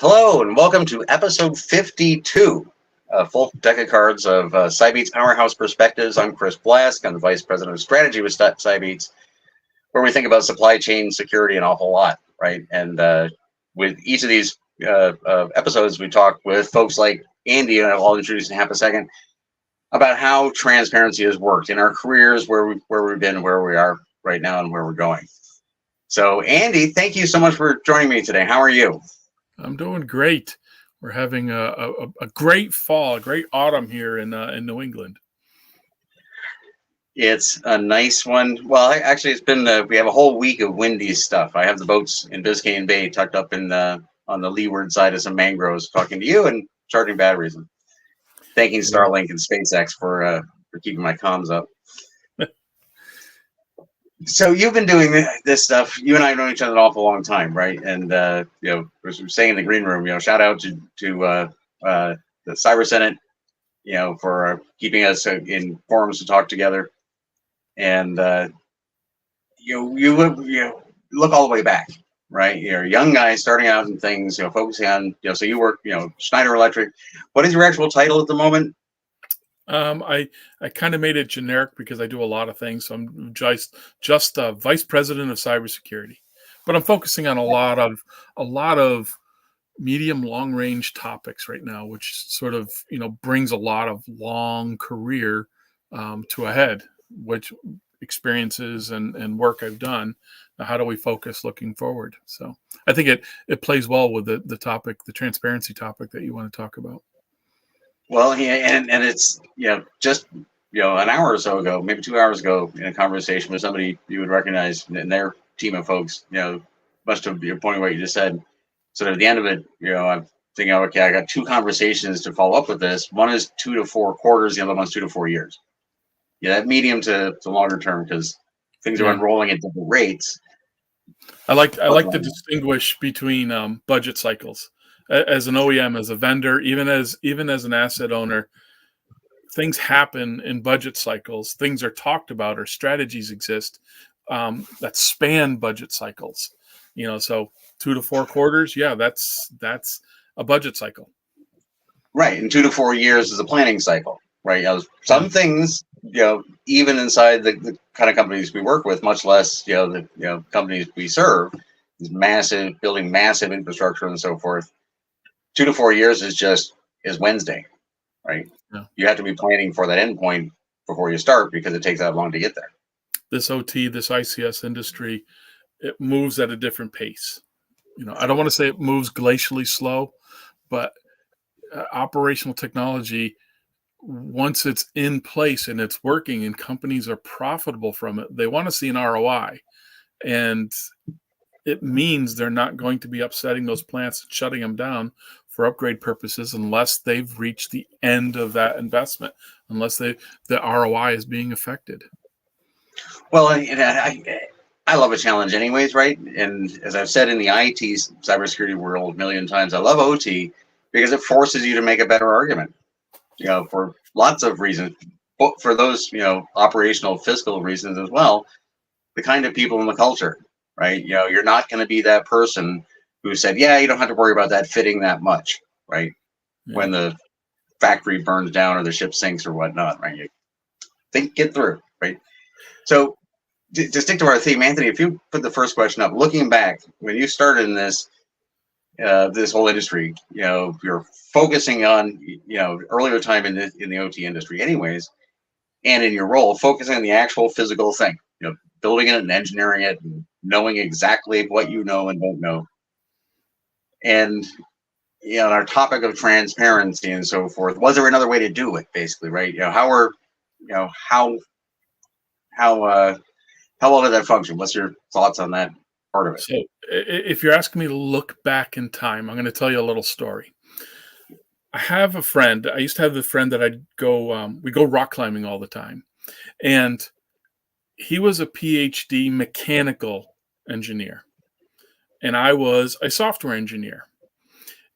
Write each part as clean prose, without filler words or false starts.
Hello and welcome to episode 52, a full deck of cards of Cybeats Powerhouse Perspectives. I'm Chris Blask. I'm the Vice President of Strategy with Cybeats, where we think about supply chain security an awful lot, right? And with each of these episodes, we talk with folks like Andy, and I'll introduce in half a second, about how transparency has worked in our careers, where we've been, where we are right now, and where we're going. So, Andy, thank you so much for joining me today. How are you? I'm doing great. We're having a great fall, a great autumn here in New England. It's a nice one. Well, actually, it's been we have a whole week of windy stuff. I have the boats in Biscayne Bay tucked up in on the leeward side of some mangroves, talking to you and charging batteries. And thanking Starlink and SpaceX for keeping my comms up. So you've been doing this stuff. You and I have known each other an awful long time, right? And as we were saying in the green room, shout out to the Cyber Senate, for keeping us in forums to talk together. And you look all the way back, right? You're a young guy starting out in things, focusing on, so you work, Schneider Electric. What is your actual title at the moment? I kind of made it generic because I do a lot of things. So I'm just Vice President of Cybersecurity, but I'm focusing on a lot of medium, long range topics right now, which sort of brings a lot of long career to a head, which experiences and work I've done. Now, how do we focus looking forward? So I think it plays well with the topic, the transparency topic that you want to talk about. Well, yeah, and it's just an hour or so ago, maybe 2 hours ago, in a conversation with somebody you would recognize in their team of folks, much to your point what you just said. So at the end of it, I'm thinking, okay, I got two conversations to follow up with this. One is 2 to 4 quarters, the other one's 2 to 4 years. Yeah, that medium to longer term, because things are unrolling at different rates. I like to distinguish between budget cycles. As an OEM, as a vendor, even as an asset owner, things happen in budget cycles. Things are talked about, or strategies exist that span budget cycles. So 2 to 4 quarters, that's a budget cycle. Right, and 2 to 4 years is a planning cycle. Right, some things, even inside the kind of companies we work with, much less the companies we serve, is massive, building massive infrastructure and so forth. 2 to 4 years is Wednesday, right? Yeah. You have to be planning for that endpoint before you start, because it takes that long to get there. This OT, this ICS industry, it moves at a different pace. I don't want to say it moves glacially slow, but operational technology, once it's in place and it's working and companies are profitable from it, they want to see an ROI. And it means they're not going to be upsetting those plants and shutting them down for upgrade purposes unless they've reached the end of that investment, unless the ROI is being affected. Well, I love a challenge anyways, right? And as I've said in the IT cybersecurity world a million times, I love OT because it forces you to make a better argument, for lots of reasons, but for those, operational fiscal reasons as well, the kind of people in the culture, right? You're not going to be that person who said, yeah, you don't have to worry about that fitting that much, right? Yeah. When the factory burns down or the ship sinks or whatnot, right? You get through, right? So to stick to our theme, Anthony, if you put the first question up, looking back, when you started in this whole industry, you're focusing on, earlier time in the OT industry anyways, and in your role, focusing on the actual physical thing, building it and engineering it and knowing exactly what you know and don't know. And our topic of transparency and so forth, was there another way to do it, basically, right? How well did that function? What's your thoughts on that part of it? So if you're asking me to look back in time, I'm going to tell you a little story. I have a friend. I used to have the friend that we go rock climbing all the time. And he was a PhD mechanical engineer. And I was a software engineer.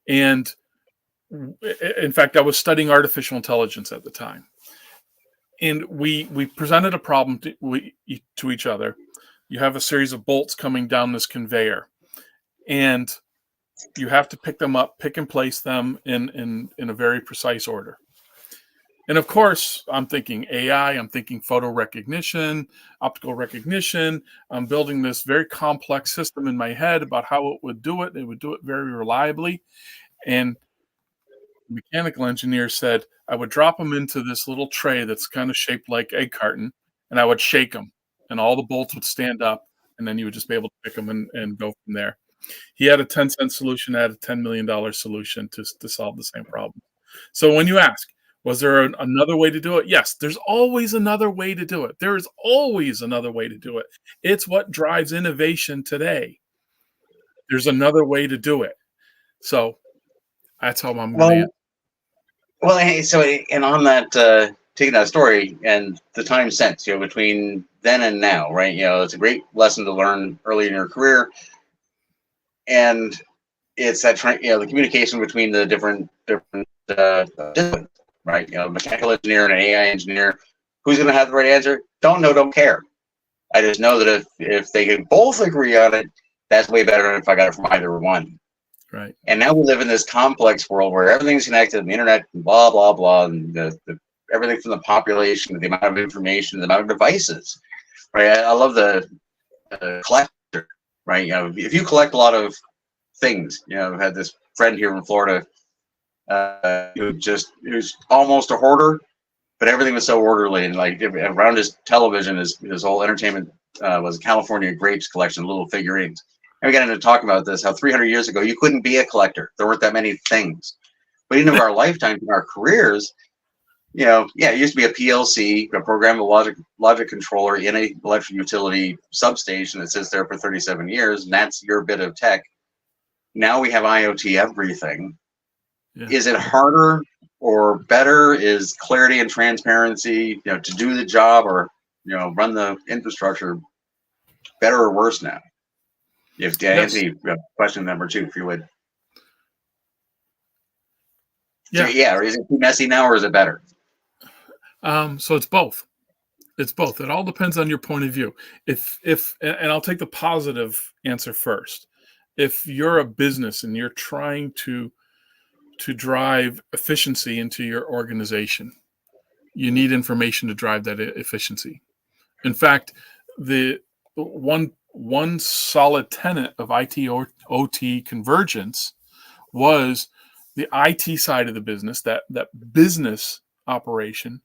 And in fact, I was studying artificial intelligence at the time. And we presented a problem to each other. You have a series of bolts coming down this conveyor. And you have to pick them up, pick and place them in a very precise order. And of course, I'm thinking AI, I'm thinking photo recognition, optical recognition. I'm building this very complex system in my head about how it would do it. It would do it very reliably. And the mechanical engineer said I would drop them into this little tray that's kind of shaped like egg carton, and I would shake them, and all the bolts would stand up, and then you would just be able to pick them and go from there. He had a 10-cent solution, I had a $10 million solution to solve the same problem. So when you ask, was there another way to do it? Yes, there's always another way to do it. There is always another way to do it. It's what drives innovation today. There's another way to do it. So that's how I'm going to answer. Well, hey, so, and on that, taking that story and the time since, between then and now, right? It's a great lesson to learn early in your career. And it's that, the communication between the different disciplines, right? Mechanical engineer and an AI engineer. Who's going to have the right answer? Don't know, don't care. I just know that if they can both agree on it, that's way better than if I got it from either one. Right. And now we live in this complex world where everything's connected, the internet, and blah, blah, blah, and everything from the population to the amount of information, the amount of devices, right? I love the collector, right? If you collect a lot of things, I've had this friend here in Florida who's almost a hoarder, but everything was so orderly, and like around his television, his whole entertainment was a California grapes collection, little figurines. And we got into talking about this, how 300 years ago, you couldn't be a collector. There weren't that many things. But in our lifetime, in our careers, it used to be a PLC, a programmable logic controller in a electric utility substation that sits there for 37 years, and that's your bit of tech. Now we have IoT everything. Yeah. Is it harder or better? Is clarity and transparency, to do the job or, run the infrastructure better or worse now? If Anthony, question number 2, if you would. Yeah. Or is it too messy now, or is it better? So it's both. It's both. It all depends on your point of view. And I'll take the positive answer first. If you're a business and you're trying to drive efficiency into your organization, you need information to drive that efficiency. In fact, the one solid tenet of IT or OT convergence was the IT side of the business, that business operation,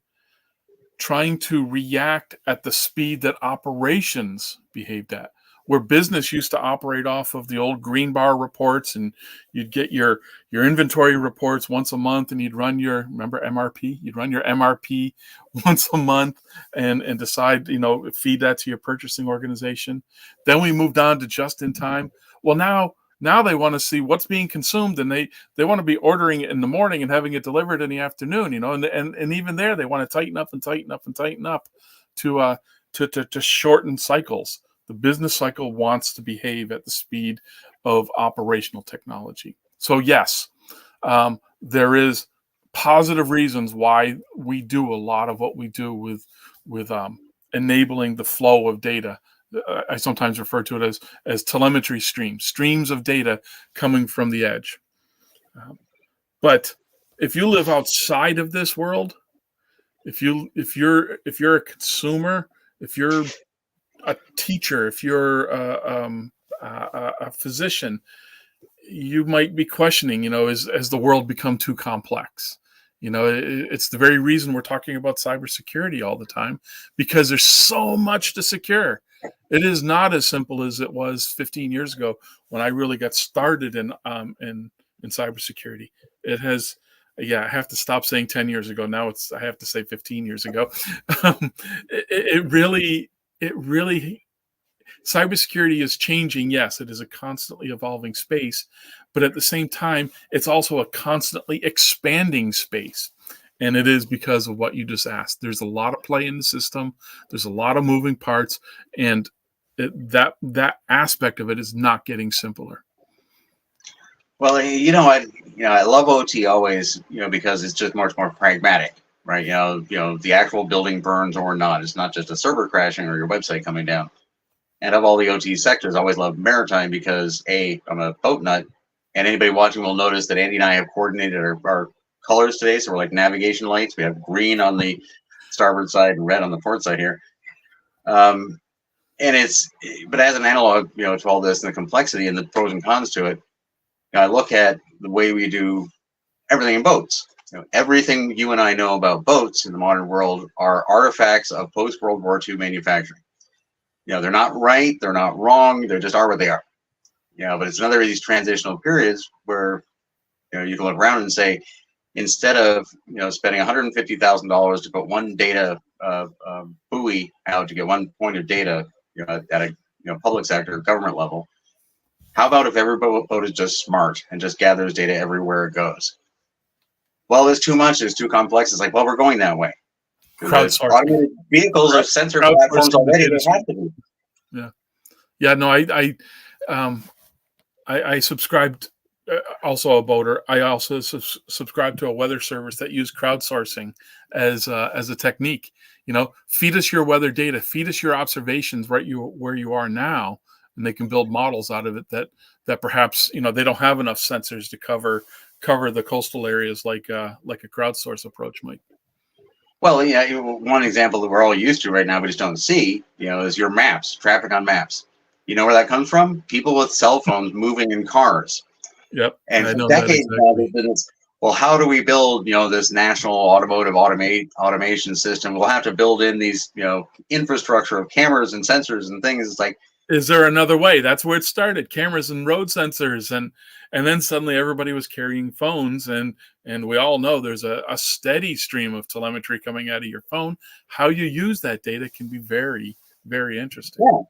trying to react at the speed that operations behaved at. Where business used to operate off of the old green bar reports, and you'd get your inventory reports once a month, and you'd run your, remember MRP? You'd run your MRP once a month and decide, feed that to your purchasing organization. Then we moved on to just in time. Well, now they want to see what's being consumed, and they want to be ordering it in the morning and having it delivered in the afternoon, and even there they want to tighten up to shorten cycles. The business cycle wants to behave at the speed of operational technology. So yes, there is positive reasons why we do a lot of what we do with enabling the flow of data. I sometimes refer to it as telemetry streams of data coming from the edge. But if you live outside of this world, if you're a consumer, if you're a teacher, if you're a physician, you might be questioning, has the world become too complex? It's the very reason we're talking about cybersecurity all the time, because there's so much to secure. It is not as simple as it was 15 years ago when I really got started in cybersecurity. It has, I have to stop saying 10 years ago. Now I have to say 15 years ago. It really, cybersecurity is changing. Yes, it is a constantly evolving space, but at the same time, it's also a constantly expanding space. And it is because of what you just asked. There's a lot of play in the system. There's a lot of moving parts, and that aspect of it is not getting simpler. Well, I love OT always, because it's just much more pragmatic. Right, the actual building burns or not. It's not just a server crashing or your website coming down. And of all the OT sectors, I always love maritime because I'm a boat nut, And anybody watching will notice that Andy and I have coordinated our colors today. So we're like navigation lights. We have green on the starboard side and red on the port side here. And but as an analog, to all this and the complexity and the pros and cons to it, I look at the way we do everything in boats. Everything you and I know about boats in the modern world are artifacts of post-World War II manufacturing. They're not right, they're not wrong, they just are what they are. But it's another of these transitional periods where you can look around and say, instead of spending $150,000 to put one data buoy out to get one point of data at a public sector government level, how about if every boat is just smart and just gathers data everywhere it goes? Well, there's too much, it's too complex. It's like, well, we're going that way. Crowdsourcing. Automated vehicles are sensor platforms already. They have to be. Yeah. No, I subscribed. Also a boater. I also subscribe to a weather service that used crowdsourcing as a technique. Feed us your weather data, feed us your observations where you are now, and they can build models out of it that perhaps they don't have enough sensors to cover the coastal areas like a crowdsource approach might. Well, yeah, one example that we're all used to right now, we just don't see, is your maps, traffic on maps. You know where that comes from? People with cell phones moving in cars. Yep. And for decades now, there's been this, well, how do we build, this national automotive automation system? We'll have to build in these, infrastructure of cameras and sensors and things. It's like, is there another way? That's where it started. Cameras and road sensors, and then suddenly everybody was carrying phones, and we all know there's a steady stream of telemetry coming out of your phone. How you use that data can be very, very interesting. Yeah.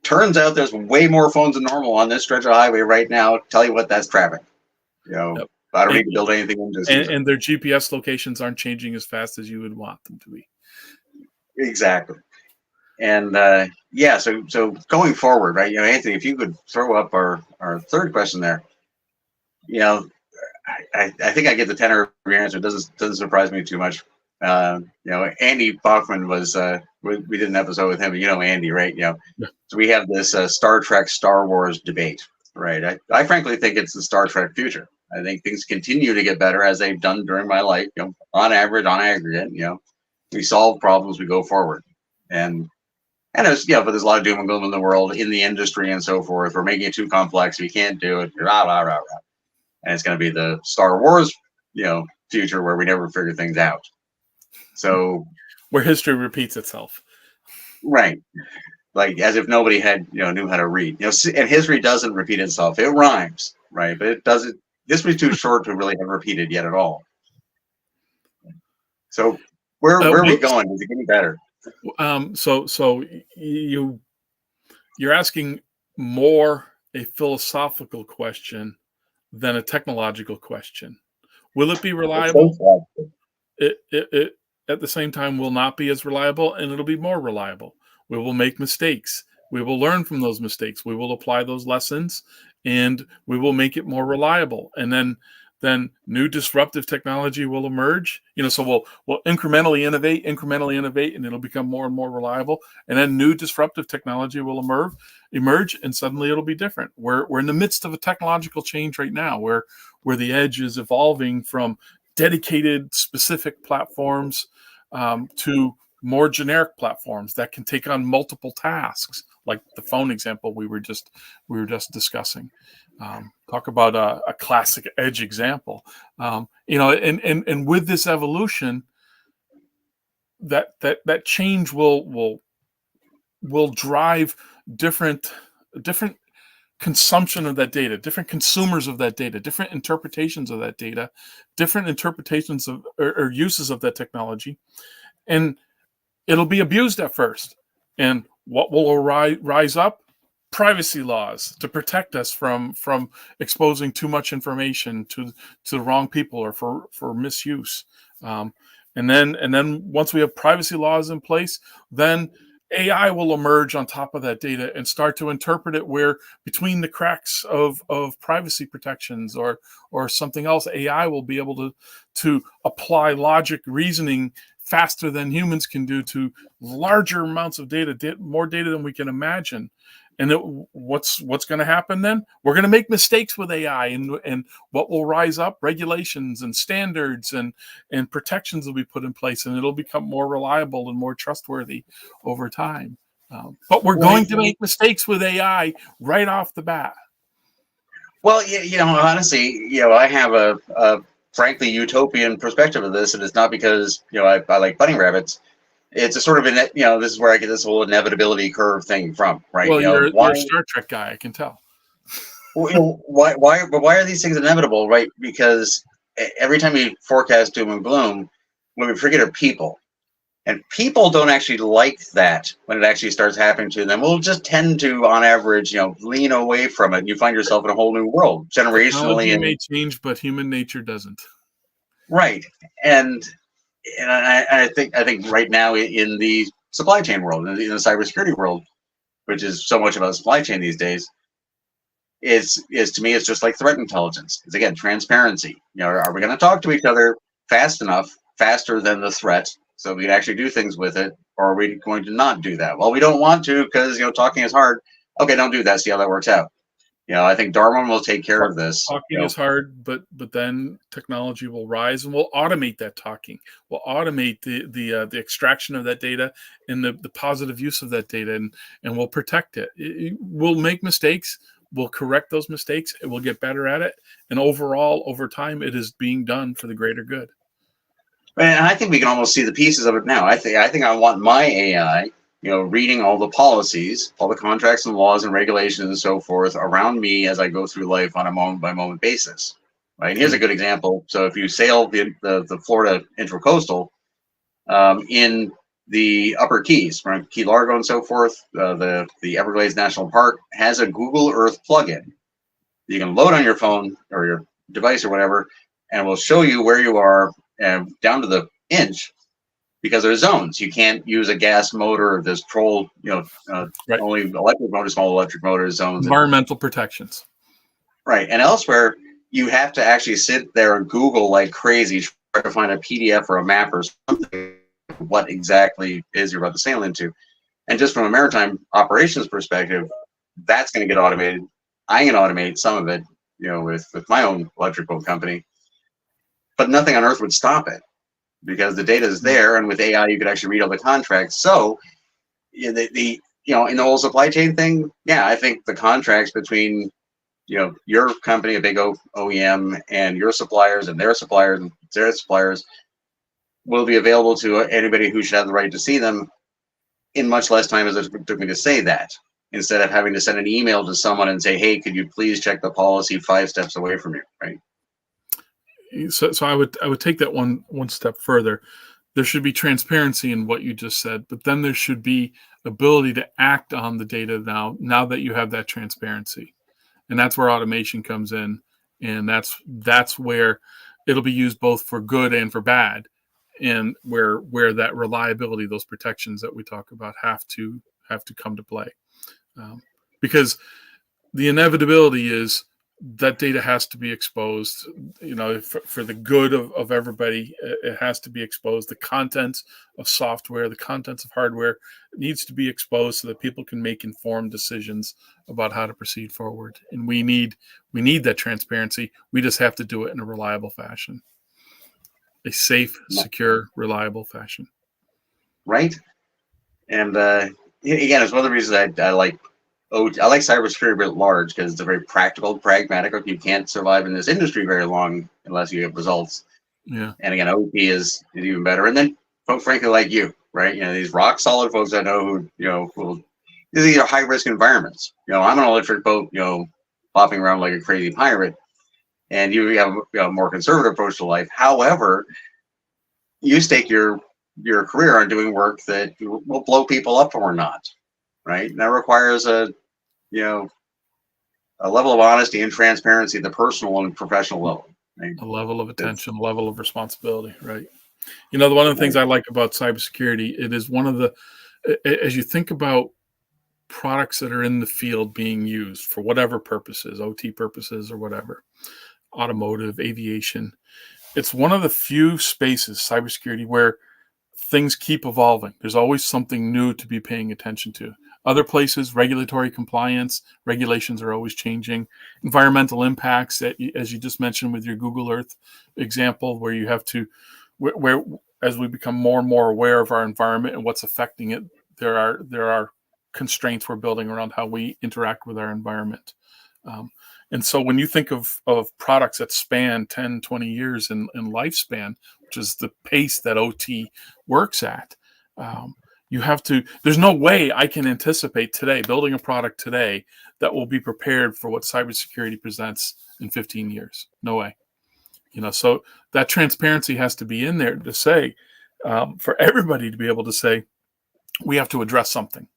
Turns out there's way more phones than normal on this stretch of highway right now. Tell you what, that's traffic. Yep. I don't need to build anything in just and their GPS locations aren't changing as fast as you would want them to be. Exactly. And so going forward, right? Anthony, if you could throw up our third question there. I think I get the tenor of your answer. It doesn't surprise me too much. Andy Bachman was we did an episode with him. Andy, right? Yeah. So we have this Star Trek, Star Wars debate, right? I frankly think it's the Star Trek future. I think things continue to get better as they've done during my life. On average, on aggregate, we solve problems, we go forward, and there's but there's a lot of doom and gloom in the world, in the industry, and so forth. We're making it too complex. We can't do it. Rah, rah, rah, rah. And it's going to be the Star Wars, future where we never figure things out. So where history repeats itself, right? Like as if nobody had knew how to read. And history doesn't repeat itself. It rhymes, right? But it doesn't. History's too short to really have repeated yet at all. So where are we going? Is it getting better? So you're asking more a philosophical question than a technological question. Will it be reliable? It at the same time will not be as reliable, and it'll be more reliable. We will make mistakes. We will learn from those mistakes. We will apply those lessons, and we will make it more reliable. And then new disruptive technology will emerge. So we'll incrementally innovate, and it'll become more and more reliable. And then new disruptive technology will emerge, and suddenly it'll be different. We're in the midst of a technological change right now, where the edge is evolving from dedicated, specific platforms to more generic platforms that can take on multiple tasks, like the phone example we were just discussing. Talk about a classic edge example. And with this evolution, that change will drive different consumption of that data, different consumers of that data, different interpretations of that data, different interpretations of or uses of that technology, and it'll be abused at first. And what will rise up? Privacy laws to protect us from exposing too much information to the wrong people or for misuse. And then once we have privacy laws in place, then AI will emerge on top of that data and start to interpret it where between the cracks of privacy protections or something else, AI will be able to apply logic reasoning faster than humans can do to larger amounts of data, more data than we can imagine. And what's going to happen then? We're going to make mistakes with AI, and what will rise up? Regulations and standards and protections will be put in place, and it'll become more reliable and more trustworthy over time. But we're going to make mistakes with AI right off the bat. Well, honestly, I have a frankly utopian perspective of this, and it's not because I like bunny rabbits. It's a sort of this is where I get this whole inevitability curve thing from, right? Well, you're a Star Trek guy, I can tell. Why are these things inevitable, right? Because every time we forecast doom and gloom, what we forget are people. And people don't actually like that when it actually starts happening to them. We'll just tend to, on average, lean away from it. And you find yourself in a whole new world, generationally. Technology may change, but human nature doesn't. Right. And I think right now in the supply chain world, in the cybersecurity world, which is so much about supply chain these days, is to me, it's just like threat intelligence. It's, again, transparency. Are we going to talk to each other fast enough, faster than the threat, so we can actually do things with it, or are we going to not do that? Well, we don't want to because talking is hard. Okay, don't do that. See how that works out. I think Darwin will take care of this. Talking is hard, but then technology will rise and we'll automate that talking. We'll automate the extraction of that data and the positive use of that data, and we'll protect it. We'll make mistakes. We'll correct those mistakes. And we'll get better at it. And overall, over time, it is being done for the greater good. And I think we can almost see the pieces of it now. I think I want my AI, reading all the policies, all the contracts and laws and regulations and so forth around me as I go through life on a moment by moment basis. Right. Here's a good example. So if you sail the Florida intracoastal, in the Upper Keys, from Key Largo and so forth, the Everglades National Park has a Google Earth plugin. You can load on your phone or your device or whatever, and it will show you where you are, down to the inch, because there's zones. You can't use a gas motor. There's Right. Only electric motors, small electric motors, zones. Environmental protections. Right. And elsewhere, you have to actually sit there and Google like crazy, try to find a PDF or a map or something, what exactly is you're about to sail into. And just from a maritime operations perspective, that's going to get automated. I'm going to automate some of it, with my own electric boat company. But nothing on Earth would stop it because the data is there, and with AI, you could actually read all the contracts. So, in the whole supply chain thing, I think the contracts between your company, a big OEM, and your suppliers and their suppliers will be available to anybody who should have the right to see them in much less time as it took me to say that, instead of having to send an email to someone and say, hey, could you please check the policy 5 steps away from you, right? So I would take that one step further. There should be transparency in what you just said, but then there should be ability to act on the data now that you have that transparency. And that's where automation comes in. And that's where it'll be used both for good and for bad. And where that reliability, those protections that we talk about have to come to play. Because the inevitability is that data has to be exposed, for the good of everybody. It has to be exposed. The contents of software, the contents of hardware needs to be exposed so that people can make informed decisions about how to proceed forward. And we need that transparency. We just have to do it in a reliable fashion, a safe, secure, reliable fashion. Right. And again, it's one of the reasons I like cybersecurity writ large, because it's a very practical, pragmatic. You can't survive in this industry very long unless you get results. Yeah. And again, OT is even better. And then folks, frankly, like you, right? These rock solid folks I know who, these are high risk environments. I'm an electric boat, bopping around like a crazy pirate, and you have a more conservative approach to life. However, you stake your career on doing work that will blow people up or not, right? And that requires a level of honesty and transparency at the personal and professional level. Right? A level of attention, a level of responsibility, right? One of the things I like about cybersecurity, it is one of the, as you think about products that are in the field being used for whatever purposes, OT purposes or whatever, automotive, aviation, it's one of the few spaces, cybersecurity, where things keep evolving. There's always something new to be paying attention to. Other places, regulatory compliance, regulations are always changing. Environmental impacts, as you just mentioned with your Google Earth example, where you have to, where as we become more and more aware of our environment and what's affecting it, there are constraints we're building around how we interact with our environment. And so when you think of products that span 10, 20 years in lifespan, which is the pace that OT works at, you have to, there's no way I can anticipate today, building a product today that will be prepared for what cybersecurity presents in 15 years. No way. So that transparency has to be in there to say, for everybody to be able to say, we have to address something.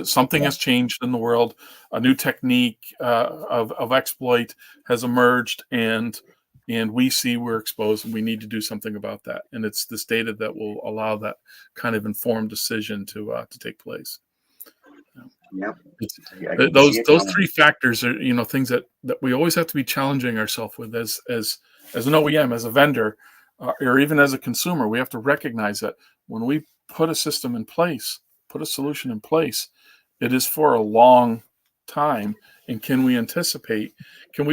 Something has changed in the world. A new technique of exploit has emerged, and we see we're exposed, and we need to do something about that. And it's this data that will allow that kind of informed decision to take place. Yep. Those three factors are things that we always have to be challenging ourselves with as an OEM, as a vendor, or even as a consumer. We have to recognize that when we put a system in place, put a solution in place, it is for a long time. And can we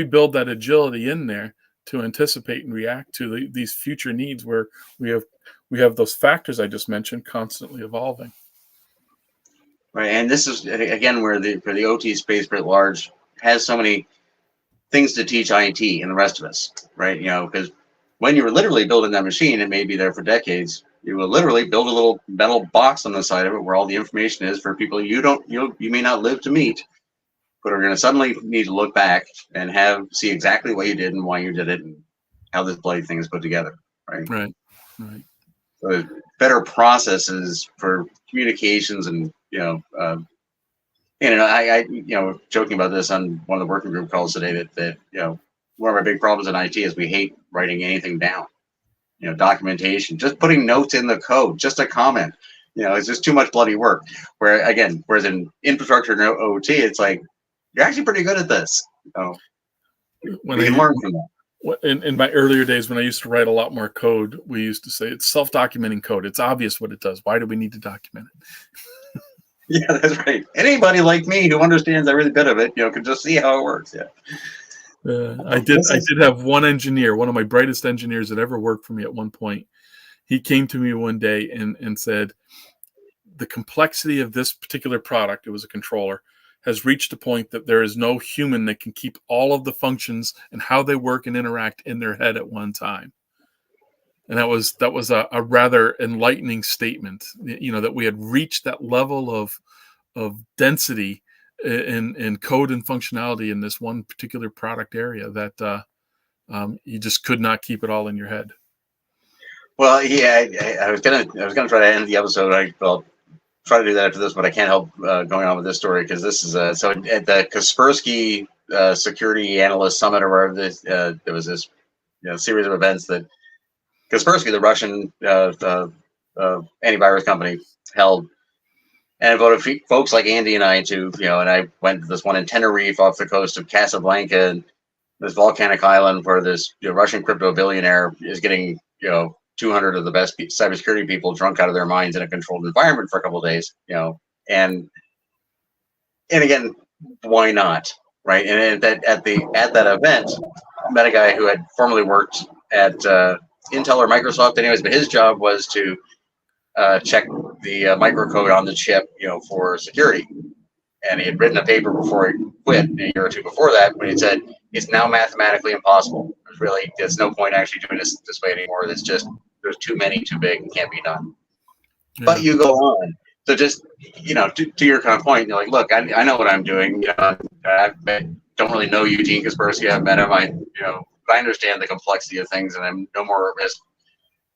build that agility in there to anticipate and react to these future needs where we have those factors I just mentioned constantly evolving. Right, and this is again where for the OT space writ large has so many things to teach IT and the rest of us, right? Because when you were literally building that machine, it may be there for decades. You will literally build a little metal box on the side of it where all the information is for people you may not live to meet, but are going to suddenly need to look back and see exactly what you did and why you did it and how this bloody thing is put together, right? Right. So better processes for communications and I joking about this on one of the working group calls today that one of our big problems in IT is we hate writing anything down. Documentation, just putting notes in the code, just a comment. It's just too much bloody work. Whereas in infrastructure and OT, it's like you're actually pretty good at this. We can learn from that. In my earlier days, when I used to write a lot more code, we used to say it's self-documenting code. It's obvious what it does. Why do we need to document it? Yeah, that's right. Anybody like me who understands every bit of it, can just see how it works. Yeah. I did have one engineer, one of my brightest engineers that ever worked for me at one point. He came to me one day and said, the complexity of this particular product, it was a controller, has reached a point that there is no human that can keep all of the functions and how they work and interact in their head at one time. And that was a rather enlightening statement, that we had reached that level of density in code and functionality in this one particular product area that you just could not keep it all in your head. Well, yeah, I was gonna try to end the episode. I'll try to do that after this, but I can't help going on with this story because this is so at the Kaspersky Security Analyst Summit, or wherever there was this series of events that Kaspersky, the Russian antivirus company, held. And I voted folks like Andy and I to, and I went to this one in Tenerife off the coast of Casablanca, and this volcanic island where this Russian crypto billionaire is getting, 200 of the best cybersecurity people drunk out of their minds in a controlled environment for a couple of days, and again, why not, right? And at that event, I met a guy who had formerly worked at Intel or Microsoft, anyways, but his job was to check the microcode on the chip, for security. And he had written a paper before he quit a year or two before that, when he said it's now mathematically impossible. There's no point actually doing this way anymore. It's just there's too big, and can't be done. Yeah. But you go on. So just to your kind of point, you're like, look, I know what I'm doing. I don't really know Eugene Kaspersky. I've met him. But I understand the complexity of things, and I'm no more at risk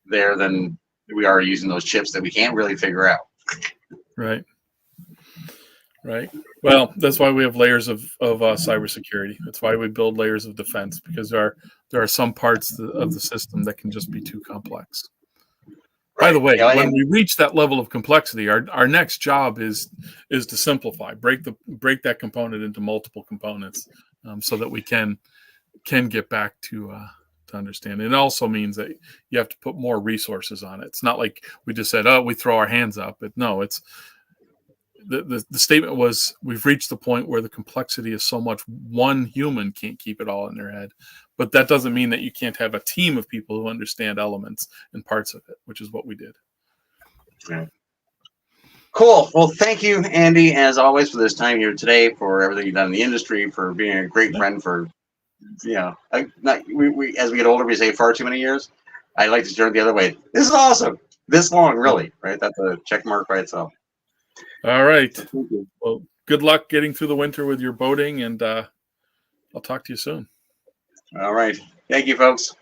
there than we are using those chips that we can't really figure out. Right. Well, that's why we have layers of cybersecurity. That's why we build layers of defense, because there are some parts of the system that can just be too complex. Right. By the way, when we reach that level of complexity, our next job is to simplify, break that component into multiple components, so that we can get back to understand. It also means that you have to put more resources on it. It's not like we just said, we throw our hands up. But no, the statement was, we've reached the point where the complexity is so much one human can't keep it all in their head. But that doesn't mean that you can't have a team of people who understand elements and parts of it, which is what we did. Yeah. Cool. Well, thank you, Andy, as always, for this time here today, for everything you've done in the industry, for being a great friend for, we as we get older, we say far too many years. I like to turn it the other way. This is awesome. This long, really, right? That's a check mark by itself. All right. Thank you. Well, good luck getting through the winter with your boating, and I'll talk to you soon. All right. Thank you, folks.